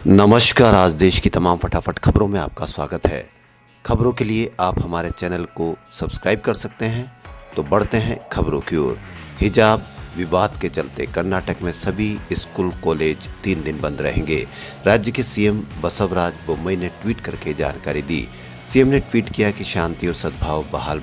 नमस्कार। आज देश की तमाम फटाफट खबरों में आपका स्वागत है। खबरों के लिए आप हमारे चैनल को सब्सक्राइब कर सकते हैं। तो बढ़ते हैं खबरों की ओर। हिजाब विवाद के चलते कर्नाटक में सभी स्कूल कॉलेज 3 दिन बंद रहेंगे। राज्य के सीएम बसवराज बोम्मई ने ट्वीट करके जानकारी दी। सीएम ने ट्वीट किया कि शांति और सद्भाव बहाल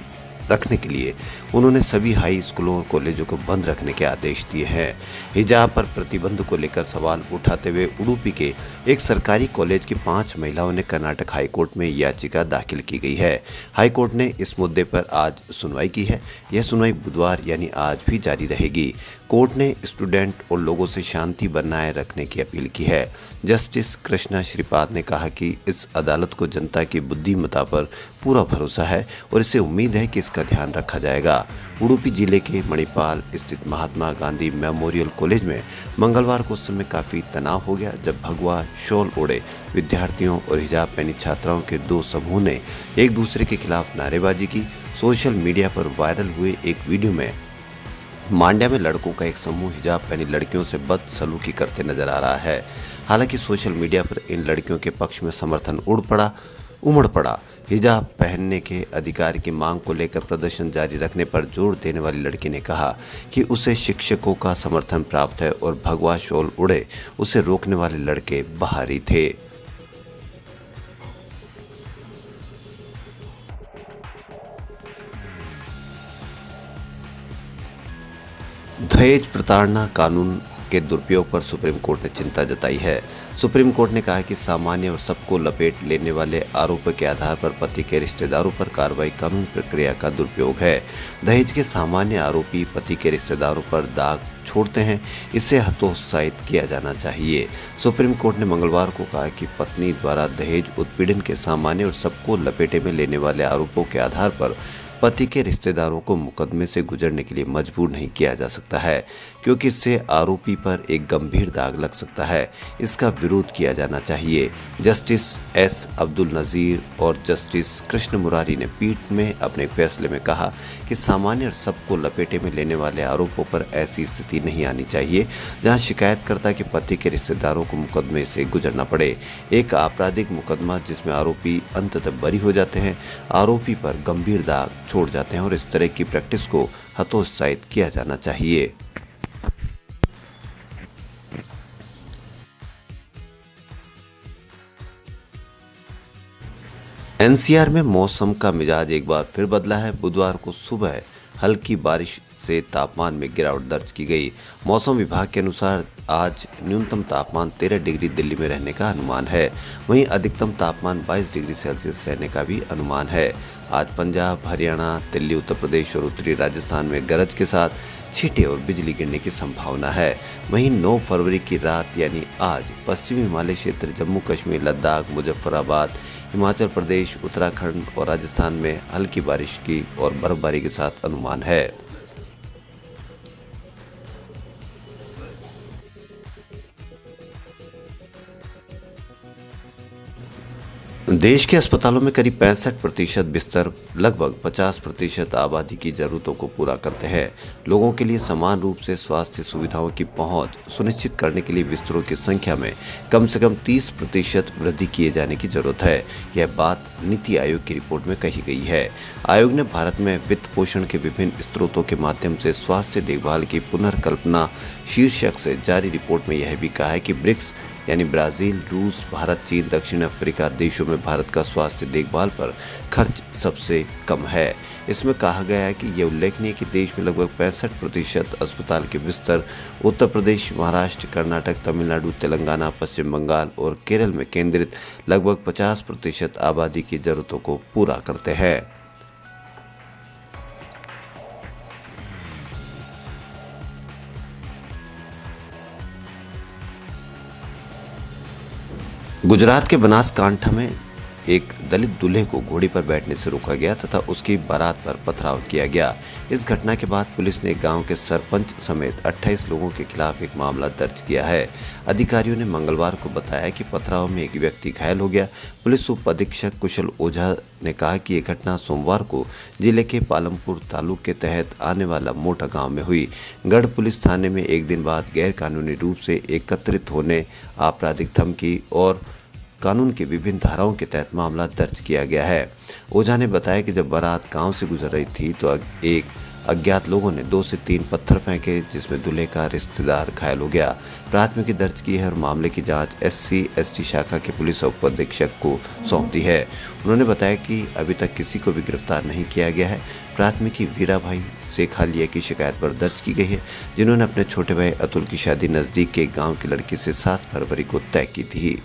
रखने के लिए उन्होंने सभी हाई स्कूलों और कॉलेजों को बंद रखने के आदेश दिए हैं। हिजाब पर प्रतिबंध को लेकर सवाल उठाते हुए उडुपी के एक सरकारी कॉलेज की 5 महिलाओं ने कर्नाटक हाईकोर्ट में याचिका दाखिल की गई है। हाईकोर्ट ने इस मुद्दे पर आज सुनवाई की है। यह सुनवाई बुधवार यानी आज भी जारी रहेगी। कोर्ट ने स्टूडेंट और लोगों से शांति बनाए रखने की अपील की है। जस्टिस कृष्णा श्रीपाद ने कहा कि इस अदालत को जनता की बुद्धिमत्ता पर पूरा भरोसा है और इसे उम्मीद है कि इसका ध्यान रखा जाएगा। उडुपी जिले के मणिपाल स्थित महात्मा गांधी मेमोरियल कॉलेज में मंगलवार को उस समय काफ़ी तनाव हो गया जब भगवा शॉल ओढ़े विद्यार्थियों और हिजाब पहनी छात्राओं के 2 समूह ने एक दूसरे के खिलाफ नारेबाजी की। सोशल मीडिया पर वायरल हुए एक वीडियो में मांड्या में लड़कों का एक समूह हिजाब पहनी लड़कियों से बदसलूकी करते नजर आ रहा है। हालांकि सोशल मीडिया पर इन लड़कियों के पक्ष में समर्थन उमड़ पड़ा। हिजाब पहनने के अधिकार की मांग को लेकर प्रदर्शन जारी रखने पर जोर देने वाली लड़की ने कहा कि उसे शिक्षकों का समर्थन प्राप्त है और भगवा शॉल उड़े उसे रोकने वाले लड़के बाहरी थे। दहेज प्रताड़ना कानून के दुरुपयोग पर सुप्रीम कोर्ट ने चिंता जताई है। सुप्रीम कोर्ट ने कहा कि सामान्य और सबको लपेट लेने वाले आरोपों के आधार पर पति के रिश्तेदारों पर कार्रवाई कानून प्रक्रिया का दुरुपयोग है। दहेज के सामान्य आरोपी पति के रिश्तेदारों पर दाग छोड़ते हैं, इसे हतोत्साहित किया जाना चाहिए। सुप्रीम कोर्ट ने मंगलवार को कहा कि पत्नी द्वारा दहेज उत्पीड़न के सामान्य और सबको लपेटे में लेने वाले आरोपों के आधार पर पति के रिश्तेदारों को मुकदमे से गुजरने के लिए मजबूर नहीं किया जा सकता है, क्योंकि इससे आरोपी पर एक गंभीर दाग लग सकता है। इसका विरोध किया जाना चाहिए। जस्टिस एस अब्दुल नज़ीर और जस्टिस कृष्ण मुरारी ने पीठ में अपने फैसले में कहा कि सामान्य और सबको लपेटे में लेने वाले आरोपों पर ऐसी स्थिति नहीं आनी चाहिए जहां शिकायतकर्ता के पति के रिश्तेदारों को मुकदमे से गुजरना पड़े। एक आपराधिक मुकदमा जिसमें आरोपी अंततः बरी हो जाते हैं, आरोपी पर गंभीर दाग छोड़ जाते हैं और इस तरह की प्रैक्टिस को हतोत्साहित किया जाना चाहिए। एनसीआर में मौसम का मिजाज एक बार फिर बदला है। बुधवार को सुबह हल्की बारिश से तापमान में गिरावट दर्ज की गई। मौसम विभाग के अनुसार आज न्यूनतम तापमान 13 डिग्री दिल्ली में रहने का अनुमान है। वहीं अधिकतम तापमान 22 डिग्री सेल्सियस रहने का भी अनुमान है। आज पंजाब, हरियाणा, दिल्ली, उत्तर प्रदेश और उत्तरी राजस्थान में गरज के साथ छींटे और बिजली गिरने की संभावना है। वहीं 9 फरवरी की रात यानी आज पश्चिमी हिमालय क्षेत्र, जम्मू कश्मीर, लद्दाख, मुजफ्फराबाद, हिमाचल प्रदेश, उत्तराखंड और राजस्थान में हल्की बारिश की और बर्फबारी के साथ अनुमान है। देश के अस्पतालों में करीब 65% बिस्तर लगभग 50% आबादी की जरूरतों को पूरा करते हैं। लोगों के लिए समान रूप से स्वास्थ्य सुविधाओं की पहुंच सुनिश्चित करने के लिए बिस्तरों की संख्या में कम से कम 30% वृद्धि किए जाने की जरूरत है। यह बात नीति आयोग की रिपोर्ट में कही गई है। आयोग ने भारत में वित्त पोषण के विभिन्न स्रोतों के माध्यम से स्वास्थ्य देखभाल की पुनर्कल्पना शीर्षक से जारी रिपोर्ट में यह भी कहा है कि ब्रिक्स यानी ब्राजील, रूस, भारत, चीन, दक्षिण अफ्रीका देशों में भारत का स्वास्थ्य देखभाल पर खर्च सबसे कम है। इसमें कहा गया है कि यह उल्लेखनीय कि देश में लगभग 65% अस्पताल के बिस्तर उत्तर प्रदेश, महाराष्ट्र, कर्नाटक, तमिलनाडु, तेलंगाना, पश्चिम बंगाल और केरल में केंद्रित लगभग 50% आबादी की जरूरतों को पूरा करते हैं। गुजरात के बनासकांठा में एक दलित दूल्हे को घोड़ी पर बैठने से रोका गया तथा उसकी बारात पर पथराव किया गया। इस घटना के बाद पुलिस ने गांव के सरपंच समेत 28 लोगों के खिलाफ एक मामला दर्ज किया है। अधिकारियों ने मंगलवार को बताया कि पथराव में एक व्यक्ति घायल हो गया। पुलिस उप अधीक्षक कुशल ओझा ने कहा कि ये घटना सोमवार को जिले के पालमपुर तालुक के तहत आने वाला मोटा गांव में हुई। गढ़ पुलिस थाने में एक दिन बाद गैर कानूनी रूप से एकत्रित होने, आपराधिक धमकी और कानून की विभिन्न धाराओं के तहत मामला दर्ज किया गया है। ओझा ने बताया कि जब बारात गांव से गुजर रही थी तो एक अज्ञात लोगों ने 2 से 3 पत्थर फेंके, जिसमें दूल्हे का रिश्तेदार घायल हो गया। प्राथमिकी दर्ज की है और मामले की जांच SC/ST शाखा के पुलिस उप अधीक्षक को सौंप दी है। उन्होंने बताया कि अभी तक किसी को भी गिरफ्तार नहीं किया गया है। प्राथमिकी वीरा भाई शेखालिया की शिकायत पर दर्ज की गई है, जिन्होंने अपने छोटे भाई अतुल की शादी नजदीक के गाँव की लड़की से 7 फरवरी को तय की थी।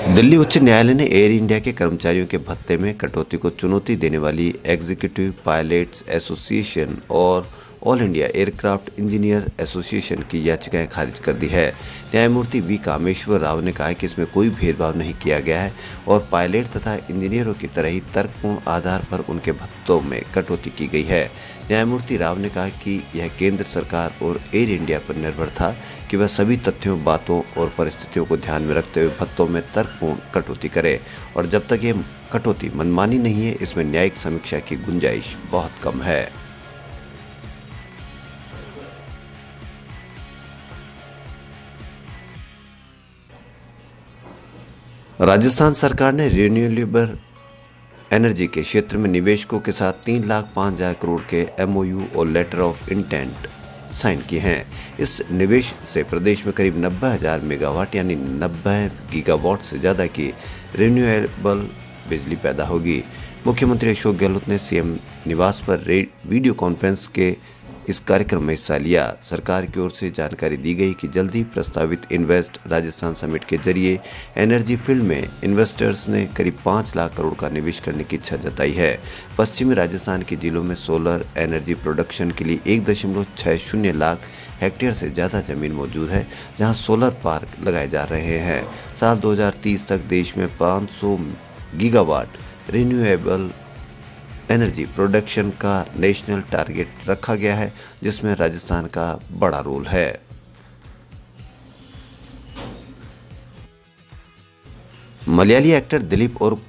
दिल्ली उच्च न्यायालय ने एयर इंडिया के कर्मचारियों के भत्ते में कटौती को चुनौती देने वाली एग्जीक्यूटिव पायलट्स एसोसिएशन और all India aircraft engineer association की याचिकाएं खारिज कर दी है। न्यायमूर्ति वी कामेश्वर राव ने कहा कि इसमें कोई भेदभाव नहीं किया गया है और पायलट तथा इंजीनियरों की तरह ही तर्कपूर्ण आधार पर उनके भत्तों में कटौती की गई है। न्यायमूर्ति राव ने कहा कि यह केंद्र सरकार और एयर इंडिया पर निर्भर था कि वह सभी तथ्यों, बातों और परिस्थितियों को ध्यान में रखते हुए भत्तों में तर्कपूर्ण कटौती करे और जब तक ये कटौती मनमानी नहीं है, इसमें न्यायिक समीक्षा की गुंजाइश बहुत कम है। राजस्थान सरकार ने रिन्यूएबल एनर्जी के क्षेत्र में निवेशकों के साथ 3,05,000 करोड़ के MOU और लेटर ऑफ इंटेंट साइन किए हैं। इस निवेश से प्रदेश में करीब 90,000 मेगावाट यानी 90 गीगावाट से ज़्यादा की रिन्यूएबल बिजली पैदा होगी। मुख्यमंत्री अशोक गहलोत ने CM निवास पर वीडियो कॉन्फ्रेंस के इस कार्यक्रम में हिस्सा लिया। सरकार की ओर से जानकारी दी गई कि जल्द ही प्रस्तावित इन्वेस्ट राजस्थान समिट के जरिए एनर्जी फील्ड में इन्वेस्टर्स ने करीब 5 लाख करोड़ का निवेश करने की इच्छा जताई है। पश्चिमी राजस्थान के जिलों में सोलर एनर्जी प्रोडक्शन के लिए 1.60 लाख हेक्टेयर से ज़्यादा जमीन मौजूद है, जहां सोलर पार्क लगाए जा रहे हैं। साल 2030 तक देश में 500 गीगावाट रिन्यूएबल एनर्जी प्रोडक्शन का नेशनल टारगेट रखा गया है, जिसमें राजस्थान का बड़ा रोल है। मलयाली एक्टर दिलीप और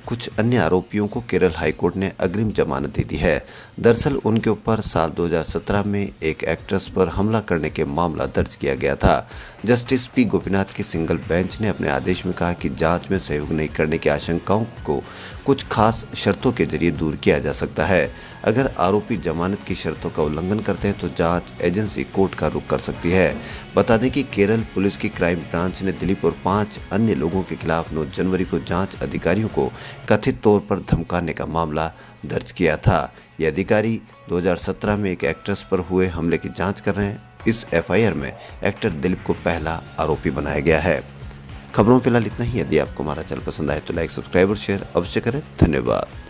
कुछ अन्य आरोपियों को केरल हाईकोर्ट ने अग्रिम जमानत दे दी है। दरअसल उनके ऊपर साल 2017 में एक एक्ट्रेस पर हमला करने के मामला दर्ज किया गया था। जस्टिस P गोपीनाथ की सिंगल बेंच ने अपने आदेश में कहा कि जांच में सहयोग नहीं करने की आशंकाओं को कुछ खास शर्तों के जरिए दूर किया जा सकता है। अगर आरोपी जमानत की शर्तों का उल्लंघन करते हैं तो जांच एजेंसी कोर्ट का रुख कर सकती है। बता दें कि केरल पुलिस की क्राइम ब्रांच ने दिलीप और 5 अन्य लोगों के खिलाफ 9 जनवरी को जांच अधिकारियों को कथित तौर पर धमकाने का मामला दर्ज किया था। ये अधिकारी 2017 में एक एक्ट्रेस पर हुए हमले की जांच कर रहे हैं। इस FIR में एक्टर दिलीप को पहला आरोपी बनाया गया है। खबरों फिलहाल इतना ही। यदि आपको हमारा चैनल पसंद आए तो लाइक, सब्सक्राइब और शेयर अवश्य करें। धन्यवाद।